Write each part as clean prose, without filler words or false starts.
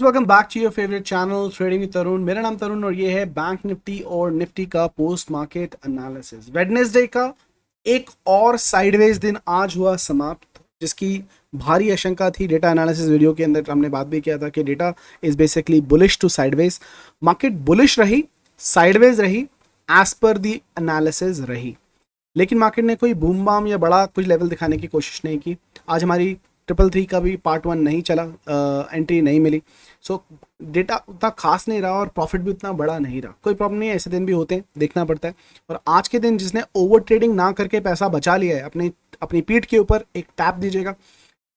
Welcome back to your favourite channel trading with Tarun. मेरा नाम तरुण और ये है बैंक निफ्टी और निफ्टी का पोस्ट मार्केट एनालिसिस। वेडनेसडे का एक और साइडवेज दिन आज हुआ समाप्त, जिसकी भारी आशंका थी। डेटा एनालिसिस वीडियो के अंदर हमने बात भी किया था कि data is basically bullish to sideways. Market bullish रही, साइडवेज रही, एज पर दी एनालिसिस रही, लेकिन मार्केट ने कोई बूम बाम या बड़ा कुछ लेवल दिखाने की कोशिश नहीं की। आज हमारी 333 का भी पार्ट 1 नहीं चला, एंट्री नहीं मिली। सो डेटा उतना खास नहीं रहा और प्रॉफिट भी उतना बड़ा नहीं रहा। कोई प्रॉब्लम नहीं है, ऐसे दिन भी होते हैं, देखना पड़ता है। और आज के दिन जिसने ओवर ट्रेडिंग ना करके पैसा बचा लिया है, अपनी अपनी पीठ के ऊपर एक टैप दीजिएगा।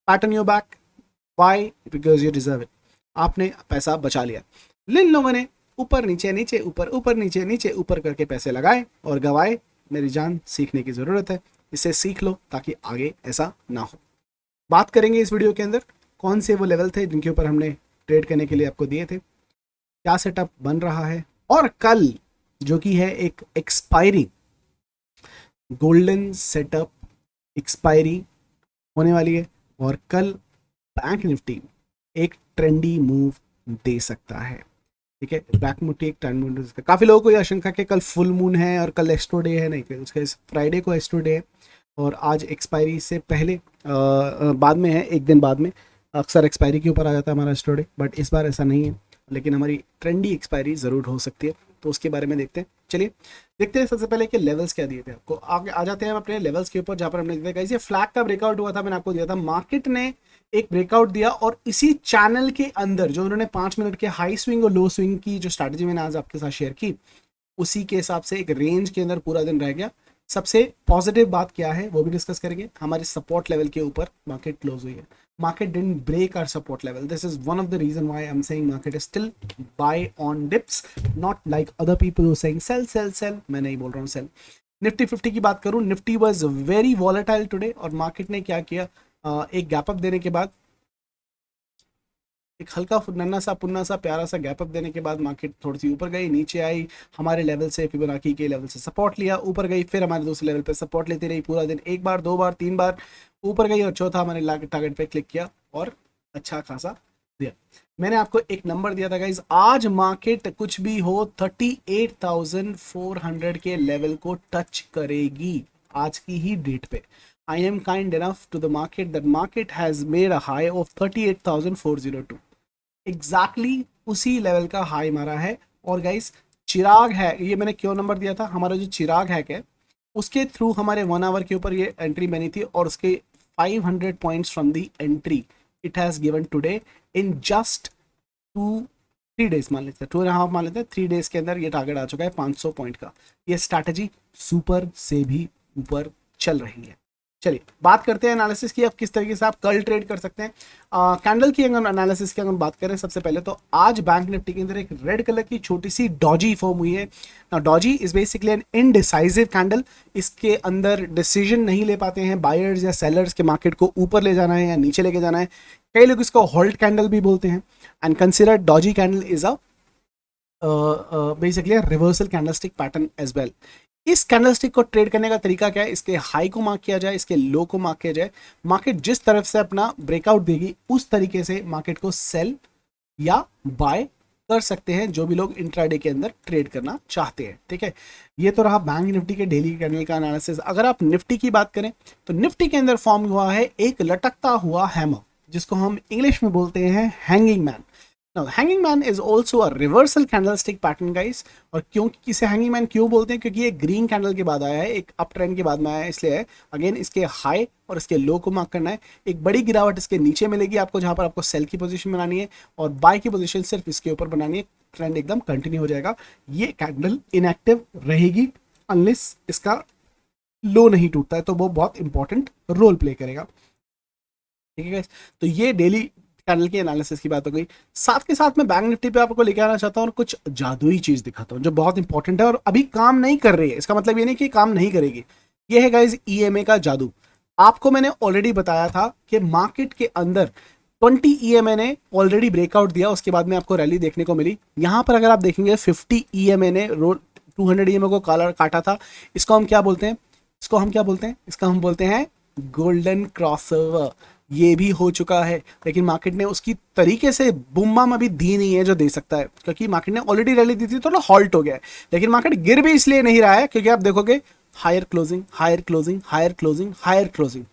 Pattern your back, why? Because you deserve it. आपने पैसा बचा लिया। जिन लोगों ने ऊपर नीचे नीचे ऊपर ऊपर नीचे नीचे ऊपर करके पैसे लगाए और गवाए, मेरी जान, सीखने की ज़रूरत है। इसे सीख लो ताकि आगे ऐसा ना हो। बात करेंगे इस वीडियो के अंदर कौन से वो लेवल थे जिनके ऊपर हमने ट्रेड करने के लिए आपको दिए थे, क्या सेटअप बन रहा है, और कल जो कि है एक एक्सपायरी, गोल्डन सेटअप एक्सपायरी होने वाली है। और कल बैंक निफ्टी एक ट्रेंडी मूव दे सकता है। ठीक है, बैंक निफ्टी एक ट्रेंड मूव दे सकता है। काफ़ी लोगों को यह आशंका कि कल फुल मून है और कल एस्ट्रो डे है। नहीं, उसके फ्राइडे को एस्ट्रो डे है और आज एक्सपायरी से पहले बाद में है, एक दिन बाद में। अक्सर एक्सपायरी के ऊपर आ जाता है हमारा एस्ट्रो डे, बट इस बार ऐसा नहीं है, लेकिन हमारी ट्रेंडी एक्सपायरी ज़रूर हो सकती है। तो उसके बारे में देखते हैं। चलिए देखते हैं सबसे पहले कि लेवल्स क्या दिए थे आपको। आगे आ जाते हैं हम अपने लेवल्स के ऊपर, जहाँ पर हमने देखा ये फ्लैग का ब्रेकआउट हुआ था। मैंने आपको दिया था, मार्केट ने एक ब्रेकआउट दिया और इसी चैनल के अंदर जो उन्होंने 5 मिनट के हाई स्विंग और लो स्विंग की जो स्ट्रैटेजी मैंने आज आपके साथ शेयर की, उसी के हिसाब से एक रेंज के अंदर पूरा दिन रह गया। सबसे पॉजिटिव बात क्या है वो भी डिस्कस करेंगे। हमारे सपोर्ट लेवल के ऊपर मार्केट क्लोज हुई है। Market didn't break our support level. This is one of the reason why I am saying market is still buy on dips, not like other people who saying sell sell sell. मैं नहीं बोल रहा हूँ cell. Nifty 50 की बात करूँ, Nifty was very volatile today और market ने क्या किया, एक गैप अप देने के बाद, एक हल्का नन्ना सा पुन्ना सा प्यारा सा गैप अप देने के बाद मार्केट थोड़ी सी ऊपर गई, नीचे आई, हमारे लेवल से, फिबोनाची के लेवल से सपोर्ट लिया, ऊपर गई, फिर हमारे दूसरे लेवल पे सपोर्ट लेती रही पूरा दिन। एक बार, दो बार, तीन बार ऊपर गई और चौथा हमारे टारगेट पे क्लिक किया और अच्छा खासा दिया। मैंने आपको एक नंबर दिया था गाइज, आज मार्केट कुछ भी हो 38,400 के लेवल को टच करेगी आज की ही डेट पे। I am kind enough to the market that market has made a high of 38,402. Exactly उसी लेवल का हाई मारा है। और गाइस चिराग है, ये मैंने क्यों नंबर दिया था, हमारा जो चिराग हैक है उसके थ्रू हमारे 1 आवर के ऊपर ये एंट्री बनी थी और उसके 500 points from the entry it has given today in just 2-3 days, मान लेते हैं 2.5 मान लेते हैं, 3 डेज के अंदर ये टारगेट आ चुका है 500 पॉइंट का। ये स्ट्रैटेजी सुपर से भी ऊपर चल रही है। चलिए बात करते हैं एनालिसिस की, अब किस तरीके से आप कल ट्रेड कर सकते हैं। कैंडल की अगर एनालिसिस की अगर बात करें, सबसे पहले तो आज बैंक निफ्टी के अंदर एक रेड कलर की छोटी सी डॉजी फॉर्म हुई है। Doji is basically an indecisive candle. इसके अंदर डिसीजन नहीं ले पाते हैं बायर्स या सेलर्स के मार्केट को ऊपर ले जाना है या नीचे लेके जाना है। कई लोग इसको होल्ड कैंडल भी बोलते हैं। And consider doji candle is a basically reversal candlestick pattern as well. इस कैंडलस्टिक को ट्रेड करने का तरीका क्या है, इसके हाई को मार्क किया जाए, इसके लो को मार्क किया जाए। मार्केट जिस तरफ से अपना ब्रेकआउट देगी उस तरीके से मार्केट को सेल या बाय कर सकते हैं जो भी लोग इंट्राडे के अंदर ट्रेड करना चाहते हैं। ठीक है, ये तो रहा बैंक निफ्टी के डेली कैंडल का एनालिसिस। अगर आप निफ्टी की बात करें तो निफ्टी के अंदर फॉर्म हुआ है एक लटकता हुआ हैमर, जिसको हम इंग्लिश में बोलते हैं hanging man. Now, hanging man is also a reversal candlestick pattern, guys. और क्यों इसे hanging man क्यों बोलते हैं, क्योंकि ये ग्रीन कैंडल के बाद आया है, एक अप ट्रेंड के बाद में आया है, इसलिए है। अगेन इसके हाई और इसके लो को मार्क करना है। एक बड़ी गिरावट इसके नीचे मिलेगी आपको, जहां पर आपको सेल की पोजीशन बनानी है और बाय की पोजीशन सिर्फ इसके ऊपर बनानी है। ट्रेंड एकदम कंटिन्यू हो जाएगा। ये कैंडल इनएक्टिव रहेगी अनलेस इसका लो नहीं टूटता है, तो वो बहुत इंपॉर्टेंट रोल प्ले करेगा। ठीक है, तो ये डेली कैंडल की एनालिसिस की बात हो गई। साथ के साथ मैं बैंक निफ्टी पे आपको लेके आना चाहता हूँ और कुछ जादुई चीज दिखाता हूँ जो बहुत इंपॉर्टेंट है और अभी काम नहीं कर रही है। इसका मतलब ये नहीं कि काम नहीं करेगी। ये है गाइज ईएमए का जादू। आपको मैंने ऑलरेडी बताया था कि मार्केट के अंदर 20 ईएमए ने ऑलरेडी ब्रेकआउट दिया, उसके बाद में आपको रैली देखने को मिली। यहां पर अगर आप देखेंगे 50 ईएमए ने 200 ईएमए को काटा था। इसको हम क्या बोलते हैं, इसको हम बोलते हैं गोल्डन क्रॉसओवर। ये भी हो चुका है, लेकिन मार्केट ने उसकी तरीके से बूम बाम अभी दी नहीं है जो दे सकता है, क्योंकि मार्केट ने ऑलरेडी रैली दी थी, थोड़ा हॉल्ट हो गया है। लेकिन मार्केट गिर भी इसलिए नहीं रहा है क्योंकि आप देखोगे higher closing, higher closing, higher closing, higher closing,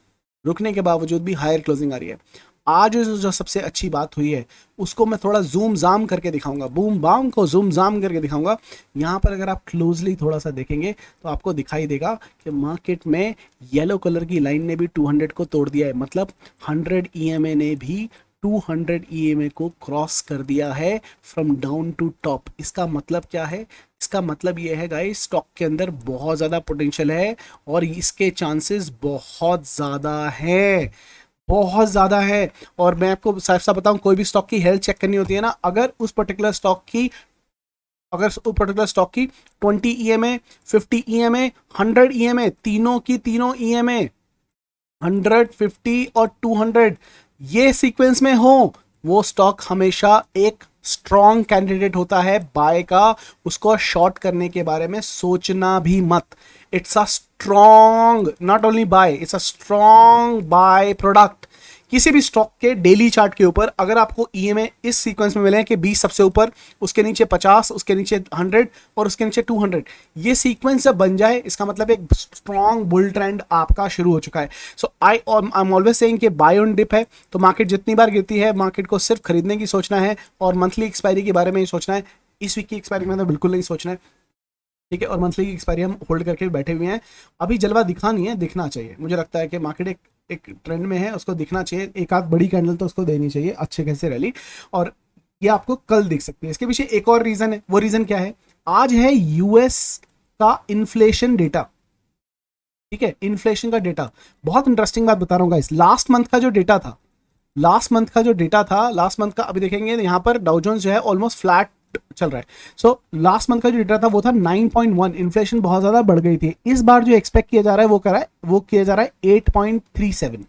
रुकने के बावजूद भी हायर क्लोजिंग आ रही है। आज जो सबसे अच्छी बात हुई है उसको मैं थोड़ा जूम जाम करके दिखाऊंगा, बूम बाम को जूम जाम करके दिखाऊंगा। यहाँ पर अगर आप क्लोजली थोड़ा सा देखेंगे तो आपको दिखाई देगा कि मार्केट में येलो कलर की लाइन ने भी 200 को तोड़ दिया है, मतलब 100 ईएमए ने भी 200 ईएमए को क्रॉस कर दिया है फ्रॉम डाउन टू टॉप। इसका मतलब क्या है? इसका मतलब ये है गाइस, स्टॉक के अंदर बहुत ज़्यादा पोटेंशियल है और इसके चांसेस बहुत ज़्यादा है, बहुत ज़्यादा है। और मैं आपको साफ साफ बताऊं, कोई भी स्टॉक की हेल्थ चेक करनी होती है ना, अगर उस पर्टिकुलर स्टॉक की 20 ईएमए, 50 ईएमए, 100 ईएमए, तीनों की तीनों ईएमए 100, 50 और 200 ये सीक्वेंस में हो, वो स्टॉक हमेशा एक स्ट्रॉन्ग कैंडिडेट होता है बाय का। उसको शॉर्ट करने के बारे में सोचना भी मत। It's a strong, not only by, it's a strong by product. किसी भी स्टॉक के डेली चार्ट के ऊपर अगर आपको ईएमए इस सीक्वेंस में मिले कि 20 सबसे ऊपर, उसके नीचे 50, उसके नीचे 100 और उसके नीचे 200, ये सीक्वेंस जब बन जाए इसका मतलब एक स्ट्रॉन्ग बुल ट्रेंड आपका शुरू हो चुका है। सो आई एम ऑलवेज सेइंग कि बाय ऑन डिप है, तो मार्केट जितनी बार गिरती है मार्केट को सिर्फ खरीदने की सोचना है और मंथली एक्सपायरी के बारे में ही सोचना है। इस वीक की एक्सपायरी में तो बिल्कुल नहीं सोचना है, ठीक है। और मंथली की एक्सपायरी हम होल्ड करके बैठे हुए हैं। अभी जलवा दिखा नहीं है, दिखना चाहिए। मुझे लगता है कि मार्केट एक ट्रेंड में है, उसको दिखना चाहिए। एक आध बड़ी कैंडल तो उसको देनी चाहिए अच्छे खासे रैली, और ये आपको कल दिख सकती है। इसके पीछे एक और रीजन है। वो रीजन क्या है? आज है यूएस का इन्फ्लेशन डेटा, ठीक है, इन्फ्लेशन का डेटा। बहुत इंटरेस्टिंग बात बता रहा हूँ गाइस, लास्ट मंथ का जो डेटा था, लास्ट मंथ का अभी देखेंगे यहाँ पर डाउ जोन्स जो है ऑलमोस्ट फ्लैट चल रहा है। सो लास्ट मंथ का जो डेटा था वो था 9.1, इन्फ्लेशन बहुत ज्यादा बढ़ गई थी। इस बार जो एक्सपेक्ट किया जा रहा है वो किया जा रहा है 8.37,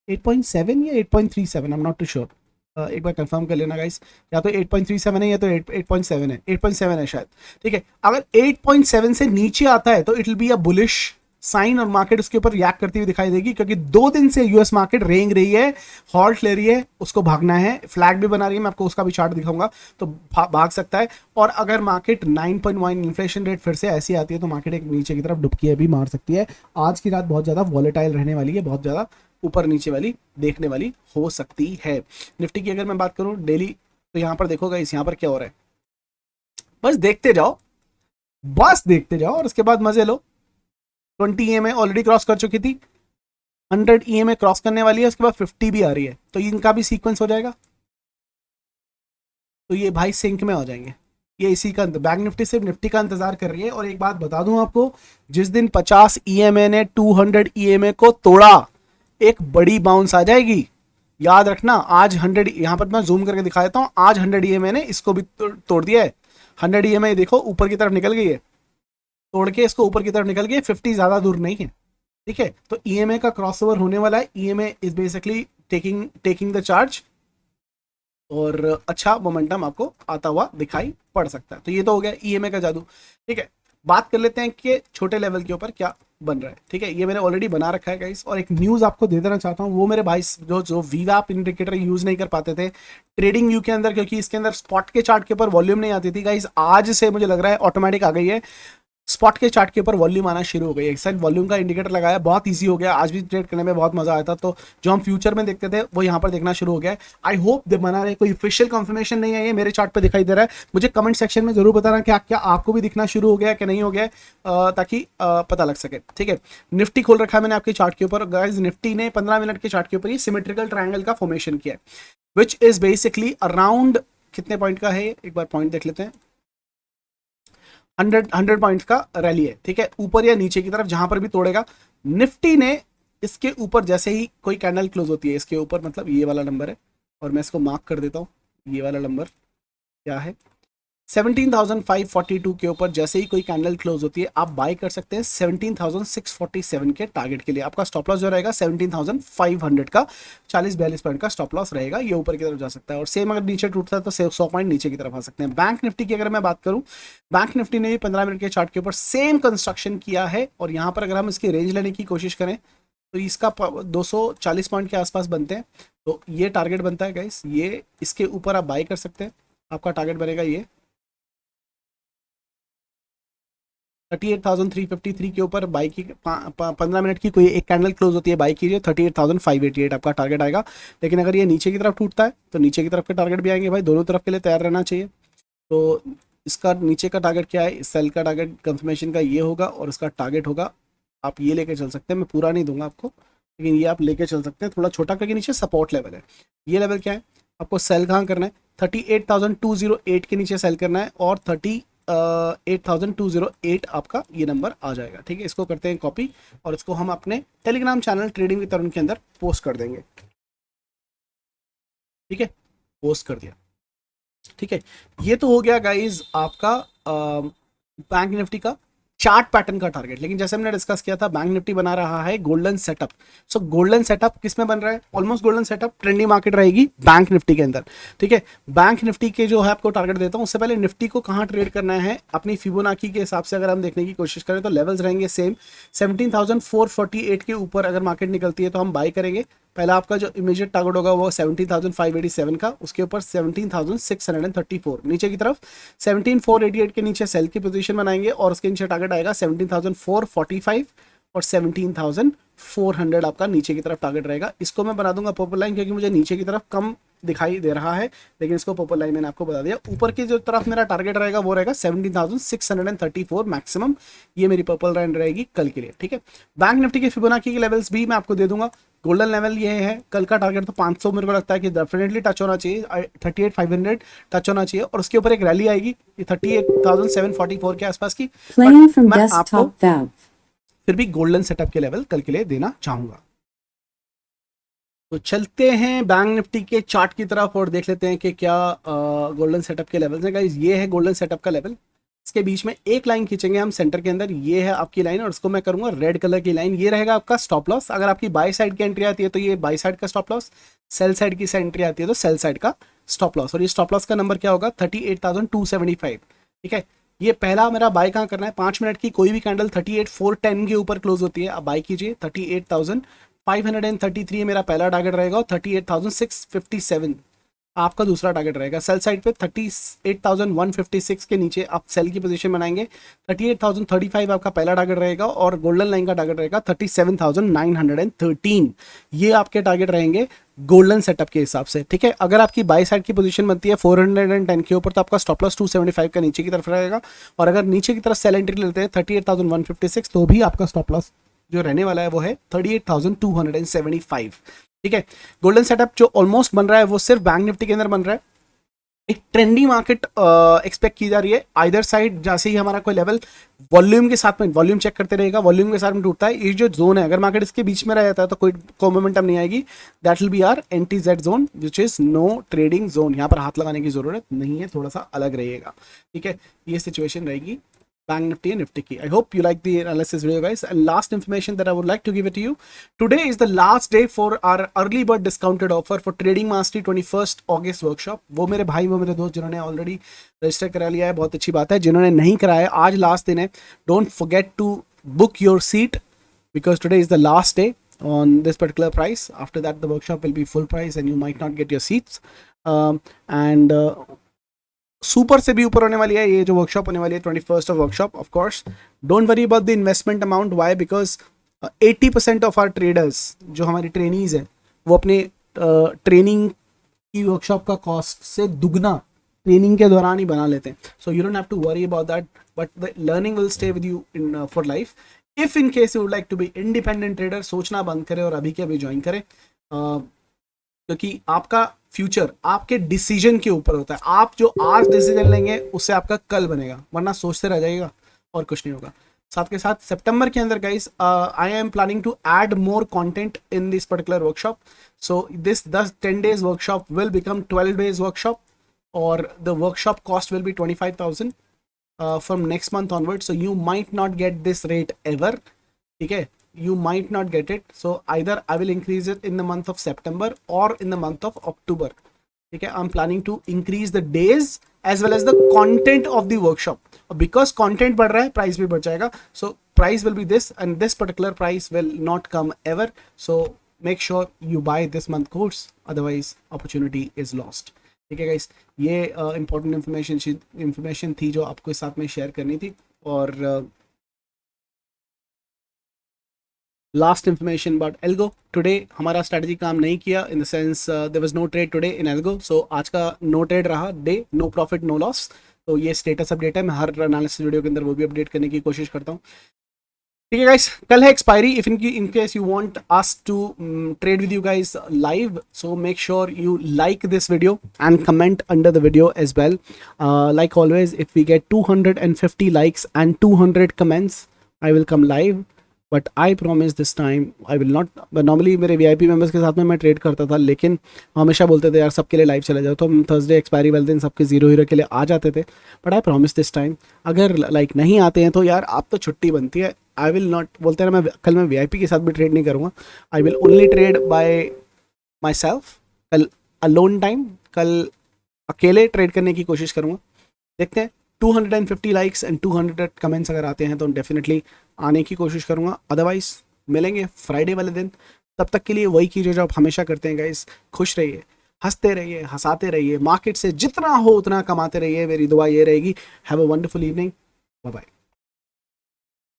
8.7 या 8.37, I am not too sure. एक बार कंफर्म कर लेना गाइस, या तो 8.37 है या तो 8.7 है, 8.7 है शायद, ठीक है। अगर 8.7 से नीचे आता है तो it will be a bullish sign और मार्केट उसके ऊपर रिएक्ट करती हुई दिखाई देगी, क्योंकि 2 दिन से यूएस मार्केट रेंग रही है, हॉल्ट ले रही है, उसको भागना है, फ्लैग भी बना रही है। मैं आपको उसका भी चार्ट दिखाऊंगा, तो भाग सकता है। और अगर मार्केट 9.1 इन्फ्लेशन रेट फिर से ऐसी आती है तो मार्केट एक नीचे की तरफ डुबकी भी मार सकती है। आज की रात बहुत ज्यादा वॉलेटाइल रहने वाली है, बहुत ज्यादा ऊपर नीचे वाली देखने वाली हो सकती है। निफ्टी की अगर मैं बात करूं डेली, तो यहां पर देखोगा इस यहां पर क्या हो रहा है, बस देखते जाओ, बस देखते जाओ और उसके बाद मजे लो। 20 ईएमए ऑलरेडी क्रॉस कर चुकी थी, 100 ईएमए क्रॉस करने वाली है, उसके बाद 50 भी आ रही है, तो इनका भी सीक्वेंस हो जाएगा। तो ये भाई सिंक में हो जाएंगे। ये इसी का बैंक निफ्टी सिर्फ निफ्टी का इंतजार कर रही है। और एक बात बता दूं आपको, जिस दिन 50 ईएमए ने 200 ईएमए को तोड़ा, एक बड़ी बाउंस आ जाएगी, याद रखना। आज 100, यहां पर मैं जूम करके दिखा देता हूं, आज 100 ईएमए ने इसको भी तोड़ दिया है। 100 ईएमए देखो ऊपर की तरफ निकल गई है, तोड़ के इसको ऊपर की तरफ निकल गई है। 50 ज्यादा दूर नहीं है, ठीक है। तो ईएमए का क्रॉसओवर होने वाला है। EMA is basically taking the charge, और अच्छा मोमेंटम आपको आता हुआ दिखाई पड़ सकता है। तो ये तो हो गया ईएमए का जादू, ठीक है। बात कर लेते हैं कि छोटे लेवल के ऊपर क्या बन रहा है, ठीक है। ये मैंने ऑलरेडी बना रखा है गाइस, और एक न्यूज़ आपको दे देना चाहता हूँ। वो मेरे भाई जो वीवैप इंडिकेटर यूज़ नहीं कर पाते थे ट्रेडिंग व्यू के अंदर, क्योंकि इसके अंदर स्पॉट के चार्ट के ऊपर वॉल्यूम नहीं आती थी गाइस, आज से मुझे लग रहा है ऑटोमेटिक आ गई है। स्पॉट के चार्ट के ऊपर वॉल्यूम आना शुरू हो गई है। शायद वॉल्यूम का इंडिकेटर लगाया, बहुत इजी हो गया, आज भी ट्रेड करने में बहुत मजा आया था। तो जो हम फ्यूचर में देखते थे वो यहाँ पर देखना शुरू हो गया है। आई होप दे बना रहे, कोई ऑफिशियल कंफर्मेशन नहीं है, ये मेरे चार्ट पे दिखाई दे रहा है। मुझे कमेंट सेक्शन में जरूर बताना कि क्या आपको भी दिखना शुरू हो गया कि नहीं हो गया, ताकि पता लग सके, ठीक है। निफ्टी खोल रखा है मैंने आपके चार्ट के ऊपर गाइस। निफ्टी ने 15 मिनट के चार्ट के ऊपर ये सिमेट्रिकल ट्रायंगल का फॉर्मेशन किया है, विच इज बेसिकली अराउंड कितने पॉइंट का है, एक बार पॉइंट देख लेते हैं। 100 पॉइंट्स का रैली है, ठीक है। ऊपर या नीचे की तरफ जहां पर भी तोड़ेगा, निफ्टी ने इसके ऊपर जैसे ही कोई कैंडल क्लोज होती है इसके ऊपर, मतलब ये वाला नंबर है, और मैं इसको मार्क कर देता हूँ, ये वाला नंबर क्या है, 17,542 के ऊपर जैसे ही कोई कैंडल क्लोज होती है आप बाय कर सकते हैं 17,647 के टारगेट के लिए। आपका स्टॉप लॉस जो रहेगा 17,500 का, 40-42 पॉइंट का स्टॉप लॉस रहेगा, ये ऊपर की तरफ जा सकता है। और सेम अगर नीचे टूटता है तो 100 पॉइंट नीचे की तरफ आ सकते हैं। बैंक निफ्टी की अगर मैं बात करूं, बैंक निफ्टी ने भी 15 मिनट के चार्ट के ऊपर सेम कंस्ट्रक्शन किया है, और यहां पर अगर हम इसकी रेंज लेने की कोशिश करें तो इसका 240 पॉइंट के आसपास बनते हैं। तो ये टारगेट बनता है गाइस, ये इसके ऊपर आप बाई कर सकते हैं। आपका टारगेट बनेगा ये 38,353 के ऊपर बाई की 15 मिनट की कोई एक कैंडल क्लोज होती है, बाई कीजिए 38,588 आपका टारगेट आएगा। लेकिन अगर ये नीचे की तरफ टूटता है तो नीचे की तरफ के टारगेट भी आएंगे भाई, दोनों तरफ के लिए तैयार रहना चाहिए। तो इसका नीचे का टारगेट क्या है, सेल का टारगेट कंफर्मेशन का ये होगा और इसका टारगेट होगा, आप ये लेके चल सकते हैं, मैं पूरा नहीं दूंगा आपको, लेकिन ये आप लेके चल सकते हैं थोड़ा छोटा करके। नीचे सपोर्ट लेवल है, ये लेवल क्या है, आपको सेल कहाँ करना है, 38,208 के नीचे सेल करना है और 38,208 आपका ये नंबर आ जाएगा। ठीक है, इसको करते हैं कॉपी और इसको हम अपने टेलीग्राम चैनल ट्रेडिंग विद तरुण के अंदर पोस्ट कर देंगे। ठीक है, पोस्ट कर दिया। ठीक है, ये तो हो गया गाइज आपका बैंक निफ्टी का चार्ट पैटर्न का टारगेट। लेकिन जैसे हमने डिस्कस किया था, बैंक निफ्टी बना रहा है गोल्डन सेटअप। सो गोल्डन सेटअप किस में बन रहा है, almost golden setup trendy market रहेगी बैंक निफ्टी के अंदर। ठीक है, बैंक निफ्टी के जो है आपको टारगेट देता हूं, उससे पहले निफ्टी को कहां ट्रेड करना है, अपनी फिबोनाची के हिसाब से अगर हम देखने की कोशिश करें तो लेवल्स रहेंगे सेम, 17,448 के ऊपर अगर मार्केट निकलती है तो हम बाई करेंगे। पहला आपका जो इमीडिएट टारगेट होगा वो 17,587 का, उसके ऊपर 17,634, नीचे की तरफ 17,488 के नीचे सेल की पोजीशन बनाएंगे और उसके नीचे टारगेट आएगा 17,445 और 17,400 आपका नीचे की तरफ टारगेट रहेगा। इसको मैं बना दूंगा पर्पल लाइन क्योंकि मुझे नीचे की तरफ कम दिखाई दे रहा है, लेकिन इसको पर्पल लाइन मैंने आपको बता दिया। ऊपर की जो तरफ मेरा टारगेट रहेगा वो रहेगा 17,634 मैक्सिमम, ये मेरी पर्पल लाइन रहेगी कल के लिए। ठीक है, बैंक निफ्टी के फिबोनाची के लेवल्स भी मैं आपको दे दूंगा। गोल्डन लेवल ये है, कल का टारगेट तो 500 मेरे को लगता है कि डेफिनेटली टच होना चाहिए, 38,500 टच होना चाहिए और उसके ऊपर एक रैली आएगी 38,744 के आसपास की। मैं आपको फिर भी गोल्डन सेटअप के लेवल कल के लिए देना चाहूंगा। तो चलते हैं बैंक निफ्टी के चार्ट की तरफ और देख लेते हैं कि क्या गोल्डन सेटअप के लेवल्स हैं गाइस। ये है गोल्डन सेटअप का लेवल, इसके बीच में एक लाइन खींचेंगे हम सेंटर के अंदर, ये है आपकी लाइन और इसको मैं करूंगा रेड कलर की लाइन, ये रहेगा आपका स्टॉप लॉस। अगर आपकी बाय साइड की एंट्री आती है तो ये बाय साइड का स्टॉप लॉस, सेल साइड की एंट्री आती है तो सेल साइड का स्टॉप लॉस। और ये स्टॉप लॉस का नंबर क्या होगा, 38,275। ठीक है, ये पहला मेरा बाय कहाँ करना है, 5 मिनट की कोई भी कैंडल 38,410 के ऊपर क्लोज होती है, आप बाय कीजिए। 38,533 मेरा पहला टारगेट रहेगा और 38,657 आपका दूसरा टारगेट रहेगा। सेल साइड पे 38,156 के नीचे आप सेल की पोजीशन बनाएंगे। 38,035 आपका पहला टारगेट रहेगा और गोल्डन लाइन का टारगेट रहेगा 37,913। ये आपके टारगेट रहेंगे गोल्डन सेटअप के हिसाब से। ठीक है, अगर आपकी बाई साइड की पोजीशन बनती है 410 के ऊपर तो आपका स्टॉप लॉस 275 का नीचे की तरफ रहेगा और अगर नीचे की तरफ सेल एंट्री लेते हैं 38,156 तो भी आपका स्टॉप लॉस जो रहने वाला है वो है 38,275। ठीक है, गोल्डन सेटअप जो ऑलमोस्ट बन रहा है वो सिर्फ बैंक निफ्टी के अंदर बन रहा है। एक ट्रेंडी मार्केट एक्सपेक्ट की जा रही है आइदर साइड। जैसे ही हमारा कोई लेवल वॉल्यूम के साथ में, वॉल्यूम चेक करते रहेगा, वॉल्यूम के साथ में टूटता है, ये जो जोन है अगर मार्केट इसके बीच में रह जाता है तो कोई मोमेंटम नहीं आएगी। That will be our anti Z zone which is no trading zone, यहाँ पर हाथ लगाने की जरूरत नहीं है, थोड़ा सा अलग रहेगा। ठीक है, ये सिचुएशन रहेगी Bank Nifty and Nifty key. I hope you like the analysis video guys, and last information that I would like to give it to you, today is the last day for our early bird discounted offer for Trading Mastery 21st August workshop। वो मेरे भाई, वो मेरे दोस्त जिन्होंने already register करा लिया है बहुत अच्छी बात है, जिन्होंने नहीं कराया आज लास्ट दिन है, don't forget to book your seat because today is the last day on this particular price. After that the workshop will be full price and you might not get your seats, and super से भी ऊपर होने वाली है ये जो workshop होने वाली है 21st of workshop. Of course don't worry about the investment amount, why, because 80% of our traders जो हमारी ट्रेनीज हैं वो अपने ट्रेनिंग की वर्कशॉप का कॉस्ट से दुगना ट्रेनिंग के दौरान ही बना लेते हैं। So you don't have to worry about that, but the learning will stay with you in for life. If in case you would like to be independent trader, सोचना बंद करें और अभी के अभी ज्वाइन करें, क्योंकि आपका फ्यूचर आपके डिसीजन के ऊपर होता है। आप जो आज डिसीजन लेंगे उससे आपका कल बनेगा, वरना सोचते रह जाइएगा और कुछ नहीं होगा। साथ के साथ सितंबर के अंदर guys I am planning to add more content in this particular workshop. So this 10 days workshop will become 12 days workshop और the workshop cost will be 25,000 from next month onward. So you might not get this rate ever. ठीक है, you might not get it, so either I will increase it in the month of September or in the month of October. ठीक है, I'm planning to increase the days as well as the content of the workshop, because content बढ़ रहा है price भी बढ़ जाएगा। So price will be this, and this particular price will not come ever. So make sure you buy this month course, otherwise opportunity is lost. ठीक है guys, ये important information थी जो आपको साथ में शेयर करनी थी. और last information about algo. Today हमारा स्ट्रेटजी काम नहीं किया, in the sense there was no trade today in algo. So आज का नो ट्रेड रहा day, no profit no loss. तो ये स्टेटस अपडेट है, मैं हर एनालिसिस वीडियो के अंदर वो भी अपडेट करने की कोशिश करता हूँ. ठीक है गाइस, कल है expiry. If in case you want us to trade with you guys live, so make sure you like this video and comment under the video as well. Like always, if we get 250 likes and 200 comments, I will come live. But I promise this time I will not. Normally मेरे VIP members के साथ में मैं trade करता था, लेकिन हमेशा बोलते थे यार सबके लिए लाइव चले जाओ, तो हम थर्सडे एक्सपायरी वाले दिन सबके जीरो हीरो के लिए आ जाते थे. But I promise this time, अगर लाइक नहीं आते हैं तो यार आप तो छुट्टी बनती है. आई विल नॉट, बोलते हैं ना, मैं कल मैं VIP के साथ भी ट्रेड नहीं करूँगा. I will only trade by my self. कल अलोन टाइम, कल अकेले ट्रेड करने की कोशिश करूँगा. देखते हैं 250 likes एंड 200 कमेंट्स अगर आते हैं तो डेफिनेटली आने की कोशिश करूँगा. अदरवाइज मिलेंगे फ्राइडे वाले दिन. तब तक के लिए वही कीजिए जो आप हमेशा करते हैं गाइस. खुश रहिए, हंसते रहिए, हंसाते रहिए, मार्केट से जितना हो उतना कमाते रहिए. मेरी दुआ ये रहेगी. Have a wonderful evening. Bye bye.